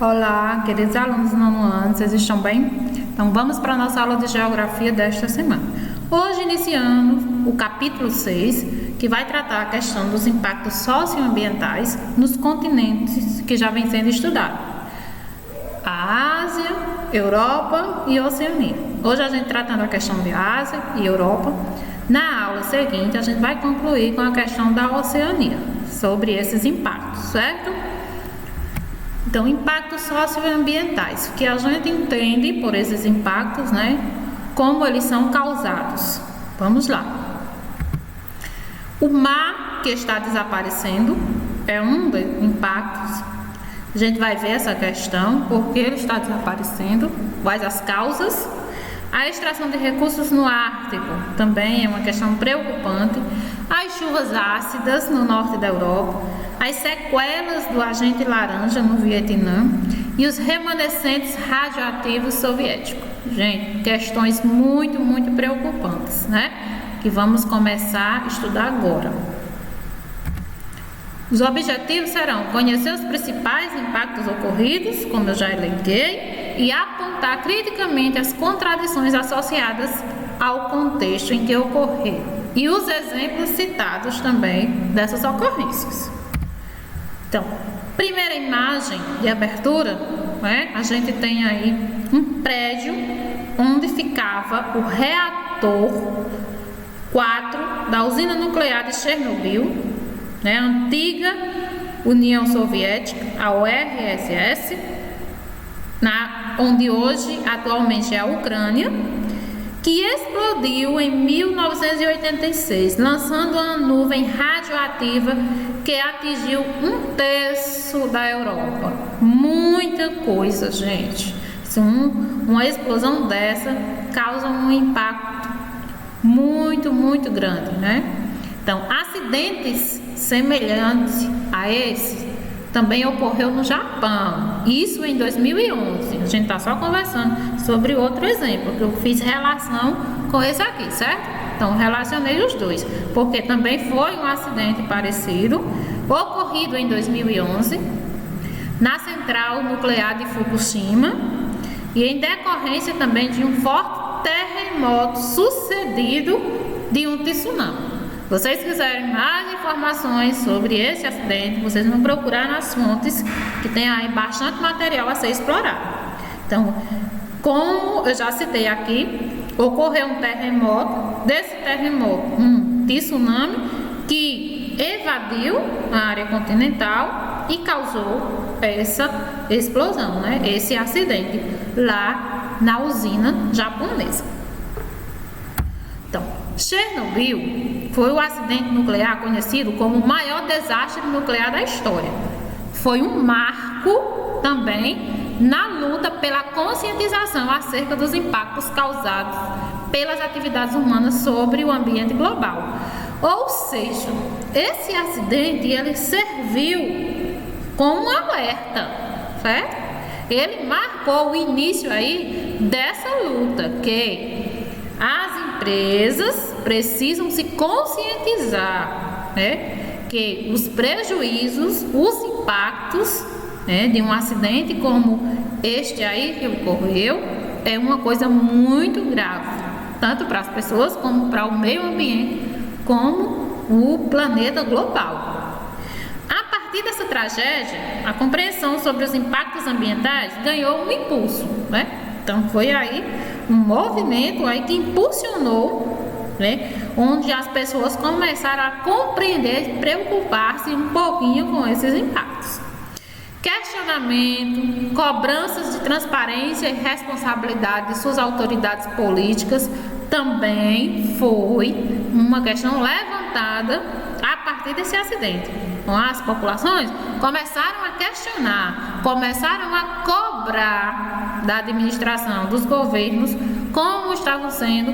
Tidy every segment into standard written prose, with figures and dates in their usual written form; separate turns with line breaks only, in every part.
Olá, queridos alunos do nono ano, vocês estão bem? Então vamos para a nossa aula de Geografia desta semana. Hoje iniciando o capítulo 6, que vai tratar a questão dos impactos socioambientais nos continentes que já vem sendo estudado. A Ásia, Europa e Oceania. Hoje a gente tratando a questão de Ásia e Europa. Na aula seguinte a gente vai concluir com a questão da Oceania, sobre esses impactos, certo? Então, impactos socioambientais, o que a gente entende por esses impactos, como eles são causados. Vamos lá. O mar que está desaparecendo é um dos impactos. A gente vai ver essa questão, por que ele está desaparecendo, quais as causas. A extração de recursos no Ártico também é uma questão preocupante. As chuvas ácidas no norte da Europa, as sequelas do agente laranja no Vietnã e os remanescentes radioativos soviéticos. Gente, questões muito preocupantes, que vamos começar a estudar agora. Os objetivos serão conhecer os principais impactos ocorridos, como eu já elenquei, e apontar criticamente as contradições associadas ao contexto em que ocorreram e os exemplos citados também dessas ocorrências. Então, primeira imagem de abertura, a gente tem aí um prédio onde ficava o reator 4 da usina nuclear de Chernobyl, a antiga União Soviética, a URSS, onde hoje atualmente é a Ucrânia, que explodiu em 1986, lançando uma nuvem radioativa que atingiu 1/3 da Europa. Muita coisa, gente. Uma explosão dessa causa um impacto muito grande, Então, acidentes semelhantes a esse também ocorreu no Japão, isso em 2011. A gente está só conversando sobre outro exemplo, que eu fiz relação com esse aqui, certo? Então, relacionei os dois, porque também foi um acidente parecido, ocorrido em 2011, na central nuclear de Fukushima, e em decorrência também de um forte terremoto sucedido de um tsunami. Se vocês quiserem mais informações sobre esse acidente, vocês vão procurar nas fontes, que tem aí bastante material a ser explorado. Então, como eu já citei aqui, ocorreu um terremoto, desse terremoto, um tsunami que evadiu a área continental e causou essa explosão, esse acidente lá na usina japonesa. Então, Chernobyl foi o acidente nuclear conhecido como o maior desastre nuclear da história. Foi um marco também na luta pela conscientização acerca dos impactos causados pelas atividades humanas sobre o ambiente global. Ou seja, esse acidente ele serviu como um alerta, certo? Ele marcou o início aí dessa luta que as empresas precisam se conscientizar, que os prejuízos, os impactos, de um acidente como este aí que ocorreu, é uma coisa muito grave, tanto para as pessoas como para o meio ambiente, como o planeta global. A partir dessa tragédia, a compreensão sobre os impactos ambientais ganhou um impulso, Então foi aí um movimento aí que impulsionou, onde as pessoas começaram a compreender e preocupar-se um pouquinho com esses impactos. Questionamento, cobranças de transparência e responsabilidade de suas autoridades políticas também foi uma questão levantada a partir desse acidente. Então, as populações começaram a questionar, começaram a cobrar da administração, dos governos, como estavam sendo,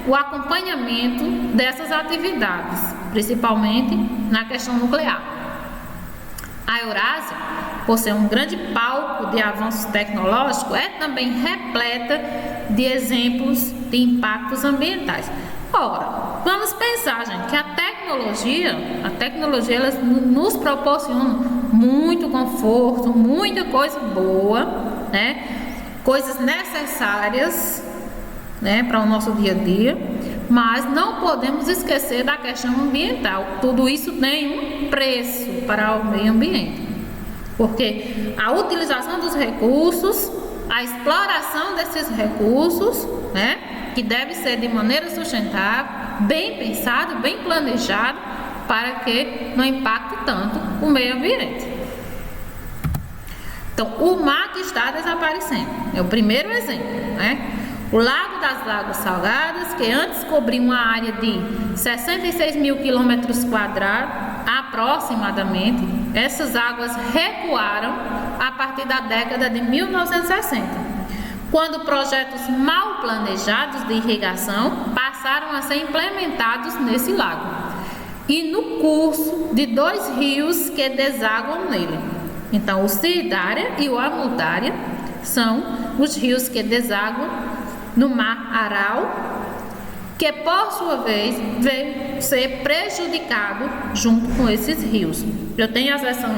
o acompanhamento dessas atividades, principalmente na questão nuclear. A Eurásia, por ser um grande palco de avanços tecnológicos, é também repleta de exemplos de impactos ambientais. Ora, vamos pensar, gente, que a tecnologia ela nos proporciona muito conforto, muita coisa boa, né? Coisas necessárias, né, para o nosso dia a dia, mas não podemos esquecer da questão ambiental. Tudo isso tem um preço para o meio ambiente, porque a utilização dos recursos, a exploração desses recursos, né, que deve ser de maneira sustentável, bem pensado, bem planejado, para que não impacte tanto o meio ambiente. Então, o mar que está desaparecendo é o primeiro exemplo, né? O Lago das Águas Salgadas, que antes cobria uma área de 66 mil quilômetros quadrados, aproximadamente, essas águas recuaram a partir da década de 1960, quando projetos mal planejados de irrigação passaram a ser implementados nesse lago, e no curso de dois rios que desaguam nele. Então, o Siridária e o Amudária são os rios que desaguam no Mar Aral, que por sua vez veio ser prejudicado junto com esses rios. Eu tenho a versão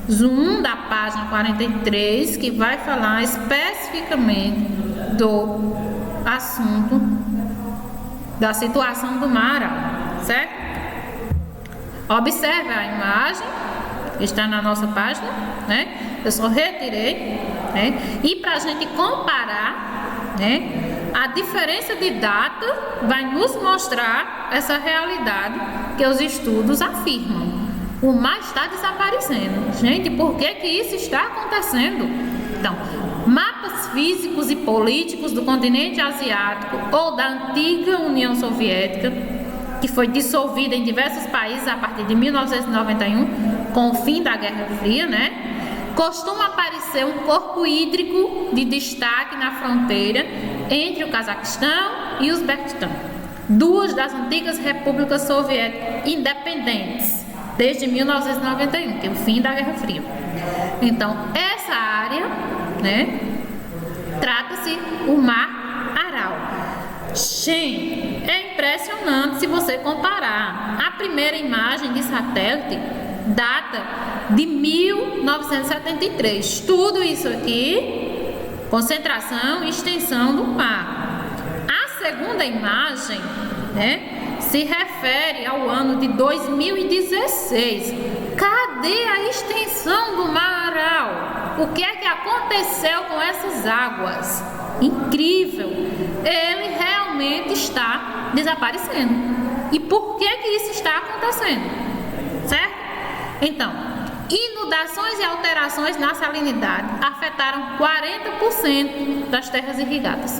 Zoom da página 43, que vai falar especificamente do assunto da situação do Mar Aral, certo? Observe a imagem, está na nossa página, né? Eu só retirei, né? E para a gente comparar, né, a diferença de data vai nos mostrar essa realidade que os estudos afirmam. O mar está desaparecendo. Gente, por que que isso está acontecendo? Então, mapas físicos e políticos do continente asiático ou da antiga União Soviética, que foi dissolvida em diversos países a partir de 1991, com o fim da Guerra Fria, né? Costuma aparecer um corpo hídrico de destaque na fronteira entre o Cazaquistão e o Uzbequistão, duas das antigas repúblicas soviéticas independentes, desde 1991, que é o fim da Guerra Fria. Então, essa área, né, trata-se o Mar Aral. Gente, é impressionante se você comparar. A primeira imagem de satélite data de 1973. Tudo isso aqui, concentração e extensão do mar. A segunda imagem, né, se refere ao ano de 2016. Cadê a extensão do Mar Aral? O que é que aconteceu com essas águas? Incrível! Ele realmente está desaparecendo. E por que que isso está acontecendo? Certo? Então, inundações e alterações na salinidade afetaram 40% das terras irrigadas.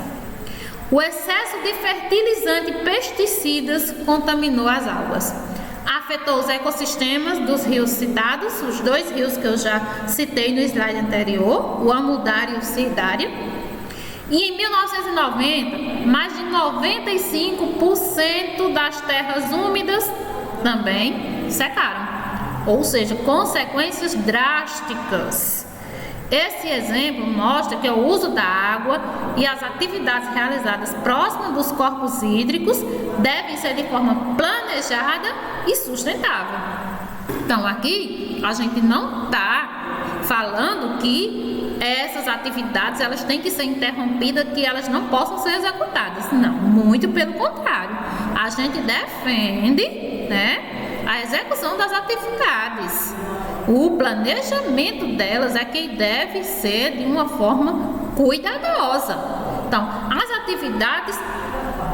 O excesso de fertilizante e pesticidas contaminou as águas. Afetou os ecossistemas dos rios citados, os dois rios que eu já citei no slide anterior, o Amudária e o Siridária. E em 1990, mais de 95% das terras úmidas também secaram. Ou seja, consequências drásticas. Esse exemplo mostra que o uso da água e as atividades realizadas próximas dos corpos hídricos devem ser de forma planejada e sustentável. Então, aqui a gente não está falando que essas atividades elas têm que ser interrompidas, que elas não possam ser executadas. Não, muito pelo contrário. A gente defende, né, a execução das atividades. O planejamento delas é que deve ser de uma forma cuidadosa. Então, as atividades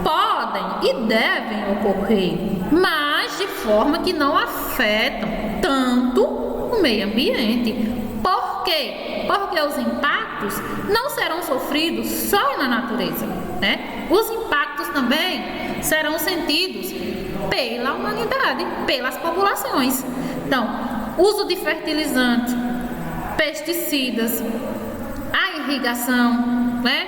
podem e devem ocorrer, mas de forma que não afetam tanto o meio ambiente. Por quê? Porque os impactos não serão sofridos só na natureza, né? Os impactos também serão sentidos pela humanidade, pelas populações. Então, uso de fertilizantes, pesticidas, a irrigação, né?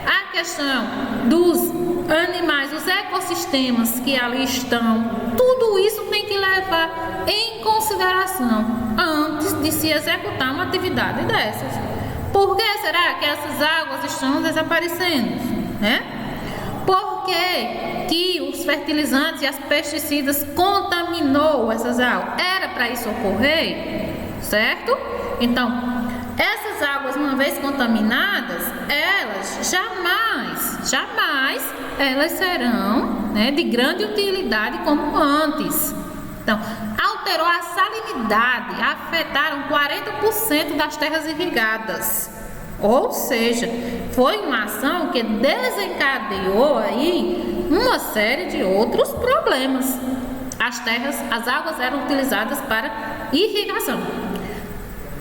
A questão dos animais, os ecossistemas que ali estão, tudo isso tem que levar em consideração antes de se executar uma atividade dessas. Por que será que essas águas estão desaparecendo, né? Por que os fertilizantes e as pesticidas contaminou essas águas? Era para isso ocorrer? certo? Então, essas águas, uma vez contaminadas, elas jamais elas serão, né, de grande utilidade como antes. Então, alterou a salinidade, afetaram 40% das terras irrigadas. Ou seja, foi uma ação que desencadeou aí uma série de outros problemas. As águas eram utilizadas para irrigação.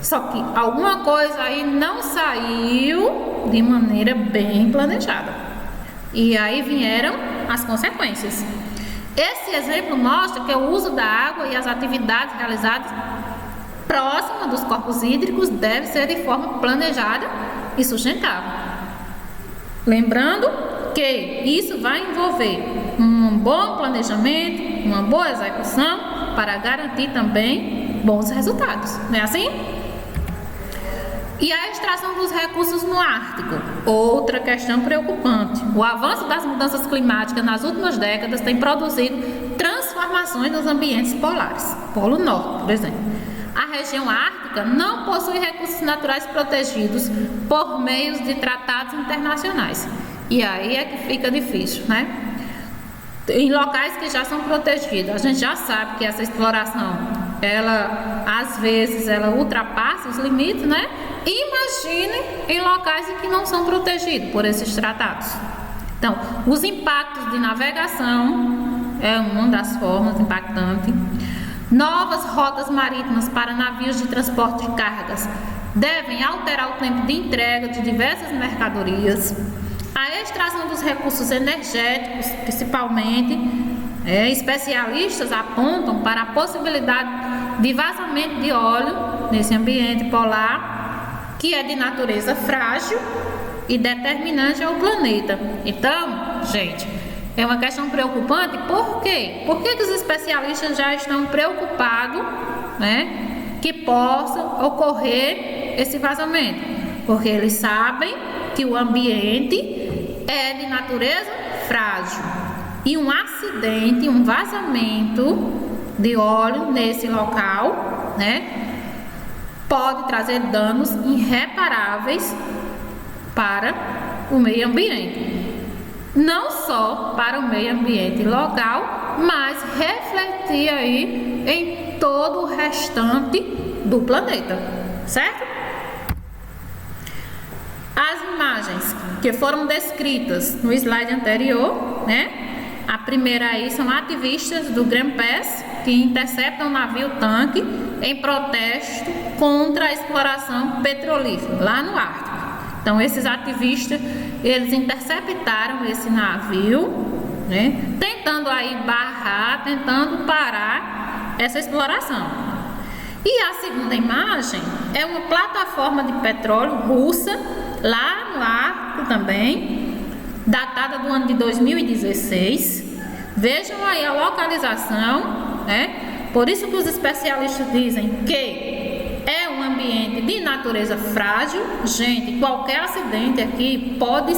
Só que alguma coisa aí não saiu de maneira bem planejada. E aí vieram as consequências. Esse exemplo mostra que o uso da água e as atividades realizadas próximas dos corpos hídricos deve ser de forma planejada e sustentável. Lembrando que isso vai envolver um bom planejamento, uma boa execução para garantir também bons resultados. Não é assim? E a extração dos recursos no Ártico, outra questão preocupante. O avanço das mudanças climáticas nas últimas décadas tem produzido transformações nos ambientes polares. Polo Norte, por exemplo. A região ártica não possui recursos naturais protegidos por meios de tratados internacionais. E aí é que fica difícil, né? Em locais que já são protegidos, a gente já sabe que essa exploração, às vezes, ela ultrapassa os limites, né? Imagine em locais em que não são protegidos por esses tratados. Então, os impactos de navegação é uma das formas impactantes. Novas rotas marítimas para navios de transporte de cargas devem alterar o tempo de entrega de diversas mercadorias. A extração dos recursos energéticos, principalmente, especialistas apontam para a possibilidade de vazamento de óleo nesse ambiente polar, que é de natureza frágil e determinante ao planeta. Então, gente, é uma questão preocupante. Por quê? Por que os especialistas já estão preocupados, né, que possa ocorrer esse vazamento? Porque eles sabem que o ambiente é de natureza frágil e um acidente, um vazamento de óleo nesse local, né, pode trazer danos irreparáveis para o meio ambiente. Não só para o meio ambiente local, mas refletir aí em todo o restante do planeta, certo? As imagens que foram descritas no slide anterior, né? A primeira aí são ativistas do Greenpeace que interceptam um navio-tanque em protesto contra a exploração petrolífera lá no Ártico. Então, esses ativistas, eles interceptaram esse navio, né? Tentando aí barrar, tentando parar essa exploração. E a segunda imagem é uma plataforma de petróleo russa, lá no Ártico também, datada do ano de 2016. Vejam aí a localização, né? Por isso que os especialistas dizem que é um ambiente de natureza frágil. Gente, qualquer acidente aqui pode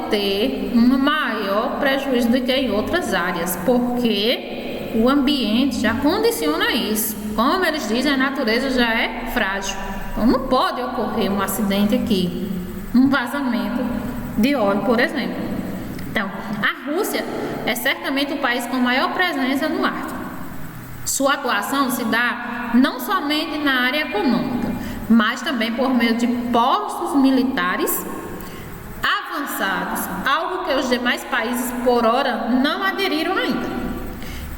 ter um maior prejuízo do que em outras áreas, porque o ambiente já condiciona isso. Como eles dizem, a natureza já é frágil. Então não pode ocorrer um acidente aqui, um vazamento de óleo, por exemplo. Então, a Rússia é certamente o país com maior presença no Ártico. Sua atuação se dá não somente na área econômica, mas também por meio de postos militares avançados, algo que os demais países por hora não aderiram ainda.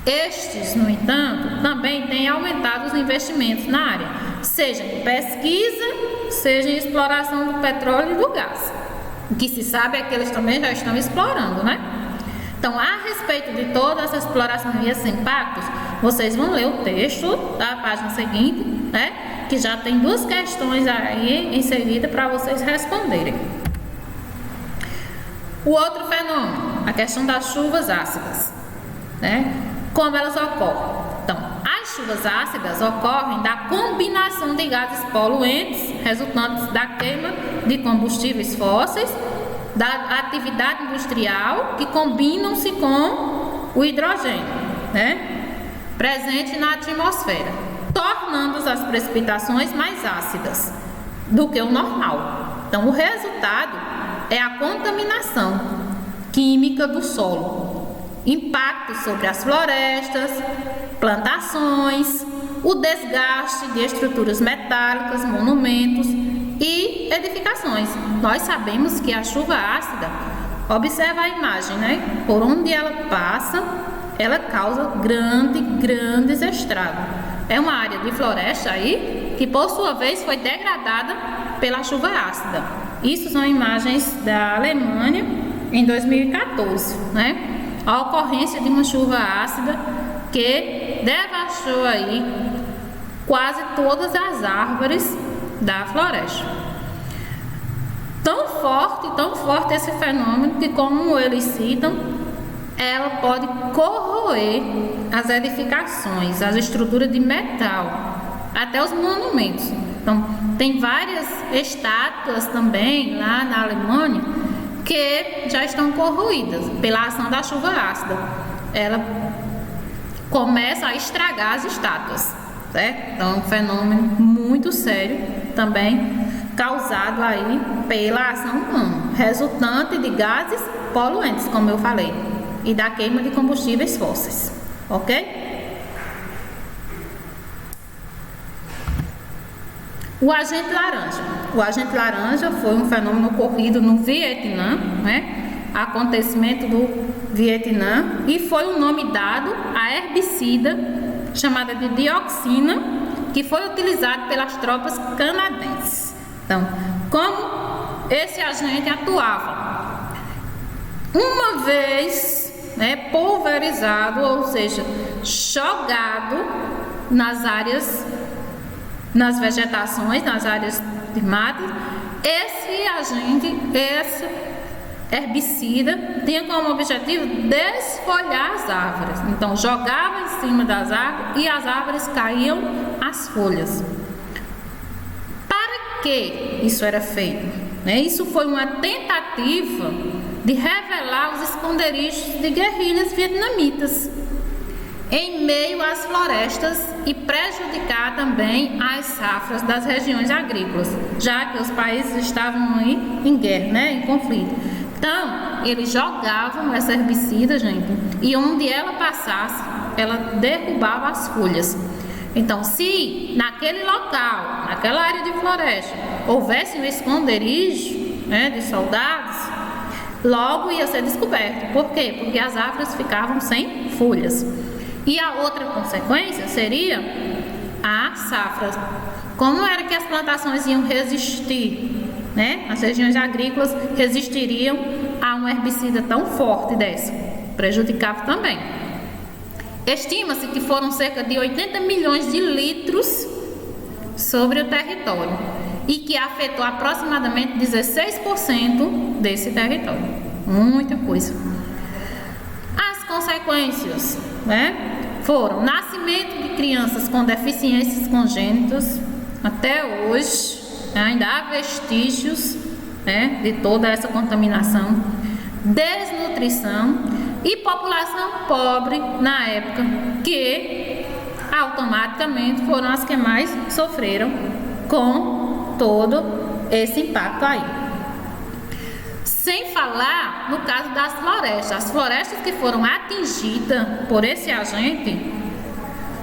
Estes, no entanto, também têm aumentado os investimentos na área, seja em pesquisa, seja em exploração do petróleo e do gás. O que se sabe é que eles também já estão explorando, né? Então, a respeito de toda essa exploração e esses impactos, vocês vão ler o texto da página seguinte, né? Que já tem duas questões aí em seguida para vocês responderem. O outro fenômeno, a questão das chuvas ácidas, né? Como elas ocorrem? Então, as chuvas ácidas ocorrem da combinação de gases poluentes resultantes da queima de combustíveis fósseis, da atividade industrial, que combinam-se com o hidrogênio, né, presente na atmosfera. tornando as precipitações mais ácidas do que o normal. Então, o resultado é a contaminação química do solo, impacto sobre as florestas, plantações, o desgaste de estruturas metálicas, monumentos e edificações. Nós sabemos que a chuva ácida, observa a imagem, né? Por onde ela passa, ela causa grandes estragos. É uma área de floresta aí que, por sua vez, foi degradada pela chuva ácida. Isso são imagens da Alemanha em 2014, né? A ocorrência de uma chuva ácida que devastou aí quase todas as árvores da floresta. Tão forte esse fenômeno que, como eles citam, ela pode corroer as edificações, as estruturas de metal, até os monumentos. Então, tem várias estátuas também lá na Alemanha que já estão corroídas pela ação da chuva ácida. Ela começa a estragar as estátuas, certo? Então, é um fenômeno muito sério também, causado aí pela ação humana, resultante de gases poluentes, como eu falei, e da queima de combustíveis fósseis, ok? O agente laranja. O agente laranja foi um fenômeno ocorrido no Vietnã, né? Acontecimento do Vietnã, e foi um nome dado a herbicida chamada de dioxina, que foi utilizado pelas tropas canadenses. Então, como esse agente atuava? Uma vez, né, pulverizado, ou seja, jogado nas áreas, nas vegetações, nas áreas de mata, esse agente, esse herbicida, tinha como objetivo desfolhar as árvores. Então, jogava em cima das árvores e as árvores caíam as folhas. Para que isso era feito? Isso foi uma tentativa de revelar os esconderijos de guerrilhas vietnamitas em meio às florestas e prejudicar também as safras das regiões agrícolas, já que os países estavam aí em guerra, né, em conflito. Então, eles jogavam essa herbicida, gente, e onde ela passasse, ela derrubava as folhas. Então, se naquele local, naquela área de floresta, houvesse um esconderijo, né, de soldados, logo ia ser descoberto. Por quê? Porque as árvores ficavam sem folhas. E a outra consequência seria a safra. Como era que as plantações iam resistir, né? As regiões agrícolas resistiriam a um herbicida tão forte dessa? Prejudicava também. Estima-se que foram cerca de 80 milhões de litros sobre o território e que afetou aproximadamente 16% desse território. Muita coisa. As consequências, né, foram nascimento de crianças com deficiências congênitas. Até hoje ainda há vestígios, né, de toda essa contaminação, desnutrição e população pobre na época, que automaticamente foram as que mais sofreram com todo esse impacto aí. Sem falar no caso das florestas. As florestas que foram atingidas por esse agente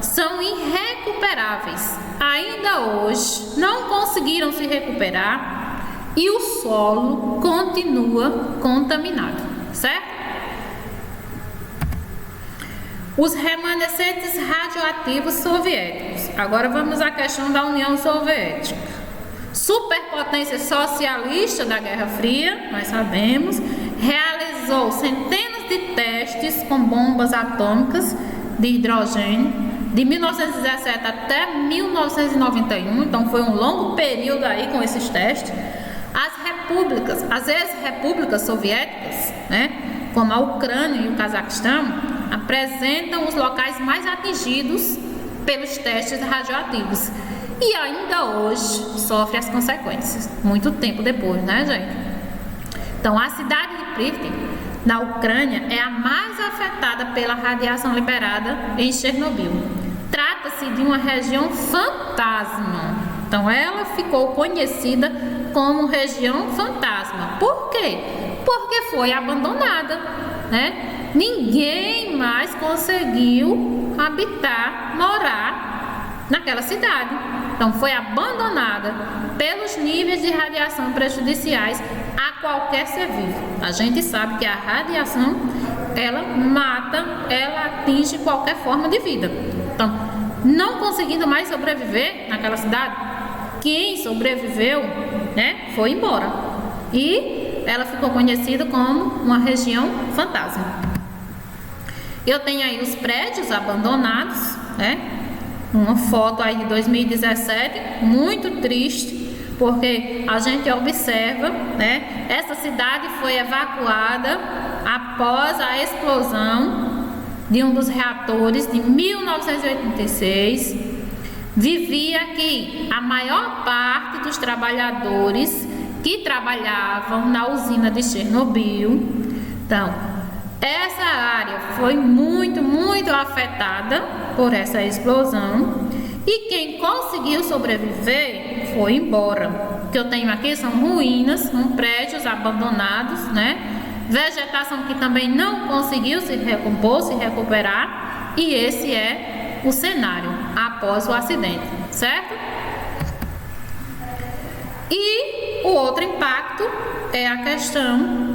são irrecuperáveis. Ainda hoje não conseguiram se recuperar e o solo continua contaminado, certo? Os remanescentes radioativos soviéticos. Agora vamos à questão da União Soviética. Superpotência socialista da Guerra Fria, nós sabemos, realizou centenas de testes com bombas atômicas de hidrogênio de 1917 até 1991, então foi um longo período aí com esses testes. As ex-repúblicas soviéticas, né, como a Ucrânia e o Cazaquistão, apresentam os locais mais atingidos pelos testes radioativos. E ainda hoje sofre as consequências, muito tempo depois, né, gente? Então, a cidade de Pripyat, na Ucrânia, é a mais afetada pela radiação liberada em Chernobyl. Trata-se de uma região fantasma. Então, ela ficou conhecida como região fantasma. Por quê? Porque foi abandonada, né? Ninguém mais conseguiu habitar, morar naquela cidade. Então, foi abandonada pelos níveis de radiação prejudiciais a qualquer ser vivo. A gente sabe que a radiação, ela mata, ela atinge qualquer forma de vida. Então, não conseguindo mais sobreviver naquela cidade, quem sobreviveu, né, foi embora. E ela ficou conhecida como uma região fantasma. Eu tenho aí os prédios abandonados, né? Uma foto aí de 2017, muito triste, porque a gente observa, né? Essa cidade foi evacuada após a explosão de um dos reatores de 1986. Vivia aqui a maior parte dos trabalhadores que trabalhavam na usina de Chernobyl. Então, essa área foi muito afetada por essa explosão, e quem conseguiu sobreviver foi embora. O que eu tenho aqui são ruínas, são prédios abandonados, né? Vegetação que também não conseguiu se recompor, se recuperar, e esse é o cenário após o acidente, certo? E o outro impacto é a questão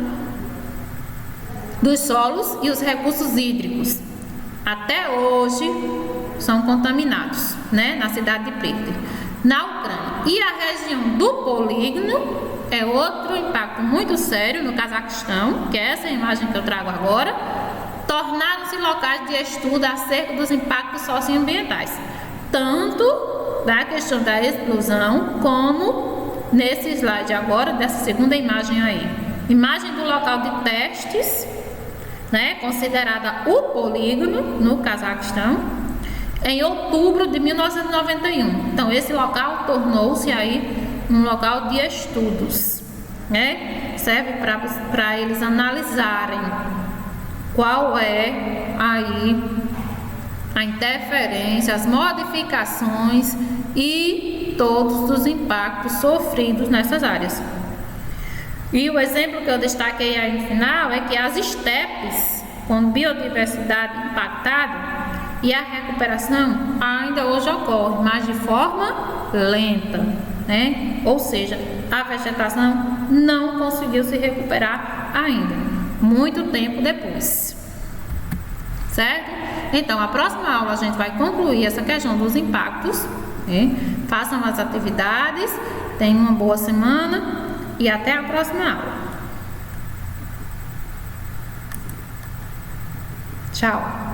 dos solos e os recursos hídricos. Até hoje são contaminados, né, na cidade de Pripyat, na Ucrânia. E a região do polígono é outro impacto muito sério no Cazaquistão, que é essa imagem que eu trago agora. Tornaram-se locais de estudo acerca dos impactos socioambientais, tanto da questão da explosão, como nesse slide agora, dessa segunda imagem aí. Imagem do local de testes, né, considerada o polígono no Cazaquistão, em outubro de 1991. Então, esse local tornou-se aí um local de estudos, né? Serve para eles analisarem qual é aí a interferência, as modificações e todos os impactos sofridos nessas áreas. E o exemplo que eu destaquei aí no final é que as estepes com biodiversidade impactada e a recuperação ainda hoje ocorre, mas de forma lenta, né? Ou seja, a vegetação não conseguiu se recuperar ainda, muito tempo depois, certo? Então, a próxima aula a gente vai concluir essa questão dos impactos, né? Façam as atividades, tenham uma boa semana e até a próxima aula. Tchau!